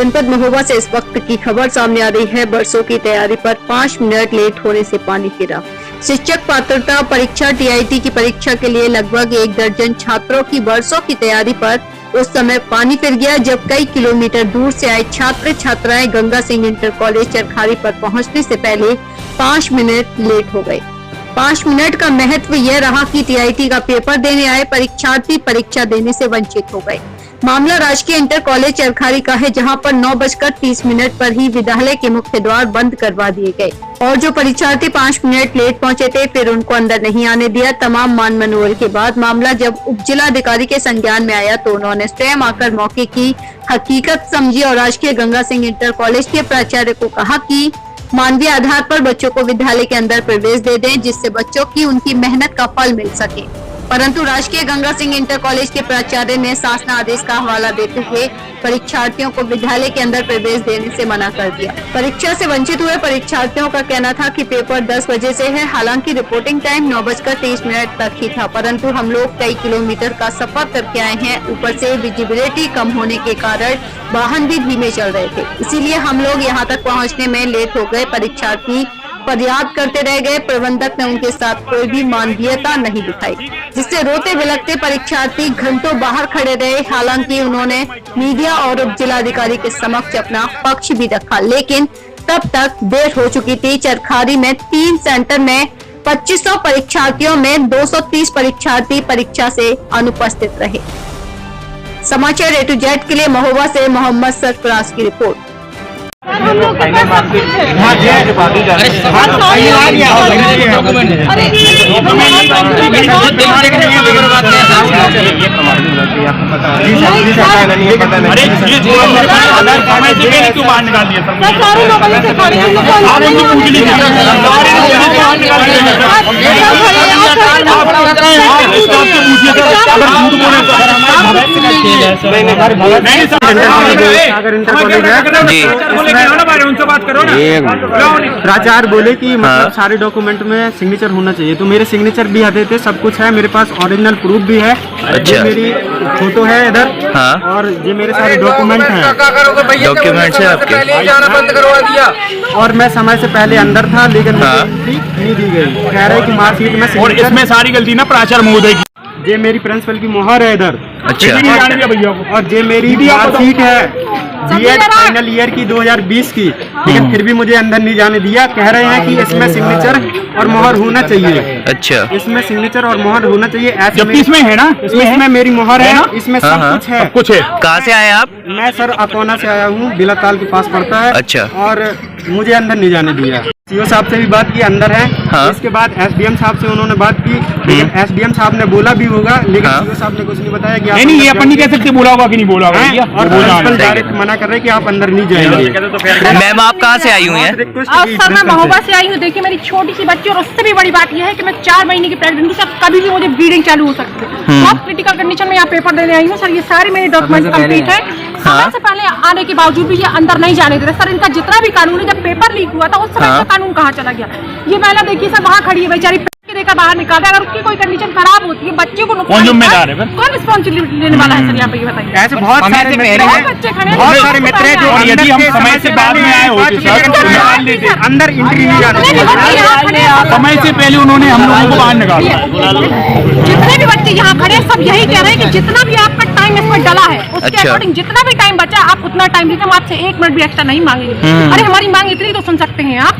जनपद महोबा से इस वक्त की खबर सामने आ रही है। बरसों की तैयारी पर 5 मिनट लेट होने से पानी गिरा। शिक्षक पात्रता परीक्षा टीआईटी की परीक्षा के लिए लगभग 1 दर्जन छात्रों की बरसों की तैयारी पर उस समय पानी फिर गया जब कई किलोमीटर दूर से आए छात्र छात्राएं गंगा सिंह इंटर कॉलेज चरखारी पर पहुंचने से पहले 5 मिनट लेट हो गए। 5 मिनट का महत्व यह रहा कि टीआईटी का पेपर देने आए परीक्षार्थी परीक्षा देने से वंचित हो गए। मामला राजकीय इंटर कॉलेज चरखारी का है, जहां पर 9:30 पर ही विद्यालय के मुख्य द्वार बंद करवा दिए गए और जो परीक्षार्थी 5 मिनट लेट पहुंचे थे फिर उनको अंदर नहीं आने दिया। तमाम मान मनोवल के बाद मामला जब उप जिलाधिकारी के संज्ञान में आया तो उन्होंने स्वयं आकर मौके की हकीकत समझी और राजकीय गंगा सिंह इंटर कॉलेज के प्राचार्य को कहा कि मानवीय आधार पर बच्चों को विद्यालय के अंदर प्रवेश दे दें, जिससे बच्चों की उनकी मेहनत का फल मिल सके। परंतु राजकीय गंगा सिंह इंटर कॉलेज के प्राचार्य ने शासन आदेश का हवाला देते हुए परीक्षार्थियों को विद्यालय के अंदर प्रवेश देने से मना कर दिया। परीक्षा से वंचित हुए परीक्षार्थियों का कहना था कि पेपर 10 बजे से है, हालांकि रिपोर्टिंग टाइम 9:30 तक ही था, परंतु हम लोग कई किलोमीटर का सफर करके आए हैं। ऊपर से विजिबिलिटी कम होने के कारण वाहन भी धीमे चल रहे थे, इसीलिए हम लोग यहाँ तक पहुँचने में लेट हो गए। परीक्षार्थी फरियाद करते रह गए। प्रबंधक ने उनके साथ कोई भी मानवीयता नहीं दिखाई, जिससे रोते बिलखते परीक्षार्थी घंटों बाहर खड़े रहे। हालांकि उन्होंने मीडिया और उप जिलाधिकारी के समक्ष अपना पक्ष भी रखा, लेकिन तब तक देर हो चुकी थी। चरखारी में 3 सेंटर में 2500 परीक्षार्थियों में 230 परीक्षार्थी परीक्षा से अनुपस्थित रहे। समाचार A to Z के लिए महोबा से मोहम्मद सरफराज की रिपोर्ट। उनसे बात करो ना। प्राचार्य बोले कि मतलब सारे डॉक्यूमेंट में सिग्नेचर होना चाहिए, तो मेरे सिग्नेचर भी आते थे, सब कुछ है मेरे पास, ओरिजिनल प्रूफ भी है। अच्छा। मेरी फोटो है इधर। हाँ। और ये मेरे सारे डॉक्यूमेंट हैं। डॉक्यूमेंट्स है आपके? जाना बंद करवा दिया। और मैं समय से पहले अंदर था, लेकिन नहीं दी गई। कह रहे कि मार्कशीट में। और इसमें सारी गलती ना प्राचार्य महोदय की। ये मेरी प्रिंसिपल की मोहर है इधर। अच्छा। और ये मेरी मार्कशीट है बीएड फाइनल ईयर की 2020 की, लेकिन फिर भी मुझे अंदर नहीं जाने दिया। कह रहे हैं कि इसमें सिग्नेचर और मोहर होना चाहिए। अच्छा। इसमें सिग्नेचर और मोहर होना चाहिए। इसमें है ना, इसमें मेरी मोहर है, इसमें सब कुछ है। कुछ है। कहाँ से आए आप? मैं सर अकोना से आया हूँ, बिलाताल के पास पड़ता है। अच्छा। और मुझे अंदर नहीं जाने दिया। सीओ साहब से भी बात की, अंदर है। हाँ। इसके बाद एसडीएम साहब से उन्होंने बात की, लेकिन एसडीएम साहब ने बोला भी होगा, लेकिन सीओ साहब ने कुछ नहीं बताया कि नहीं, ये अपन नहीं कह सकते बोला होगा कि नहीं बोला होगा। और डायरेक्ट मना कर रहे कि आप अंदर नहीं जाएंगे। मैम आप कहाँ से आई हुई हैं? सर मैं महोबा से आई हूँ। देखिए मेरी छोटी सी बच्ची, और उससे भी बड़ी बात यह है कि मैं 4 महीने की प्रेगनेंट हूँ। सर कभी भी मुझे ब्लीडिंग चालू हो सकती है। बहुत क्रिटिकल कंडीशन में यहाँ पेपर देने आई हूँ। सर ये सारे मेरे डॉक्यूमेंट कंप्लीट है। समय से पहले आने के बावजूद भी ये अंदर नहीं जाने दे रहे। सर इनका जितना भी कानून है, जब पेपर लीक हुआ था उस समय का कानून कहाँ चला गया? ये महिला देखिए सर वहाँ खड़ी है, बेचारी देखा बाहर निकाल रहा है। अगर उसकी कोई कंडीशन खराब होती है, बच्चे को कौन जिम्मेदार है? कौन रिस्पॉन्सिबिलिटी लेने वाला है? सर यहाँ पे ये बताइए। ऐसे बहुत सारे बच्चे खड़े हैं, बहुत सारे मित्र हैं जो यदि हम समय से बाद में आए होते सर अंदर एंट्री नहीं जाने देते। समय से पहले उन्होंने हम लोगों को बाहर निकाला। जितने भी बच्चे यहाँ खड़े सब यही कह रहे हैं कि जितना भी आपका टाइम इसमें डला है उसके अकॉर्डिंग जितना भी टाइम बचा आप उतना टाइम दीजिए। हम आपसे 1 मिनट भी एक्स्ट्रा नहीं मांगेंगे। अरे हमारी मांग इतनी तो सुन सकते हैं आप।